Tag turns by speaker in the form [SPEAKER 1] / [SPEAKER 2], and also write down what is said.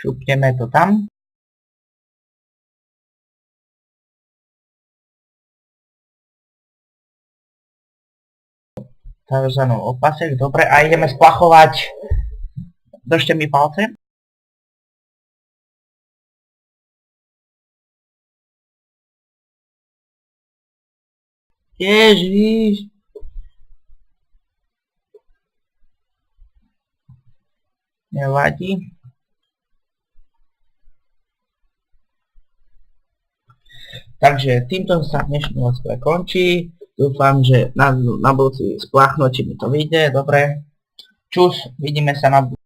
[SPEAKER 1] Šupneme to tam. Tarzanov opasek, dobre, a ideme splachovať. Držte mi palce. Ježiš. Nevadí. Takže týmto sa dnešný let's končí. Dúfam, že na budúci spláchnutie mi to vyjde. Dobre. Čus, vidíme sa na budúci.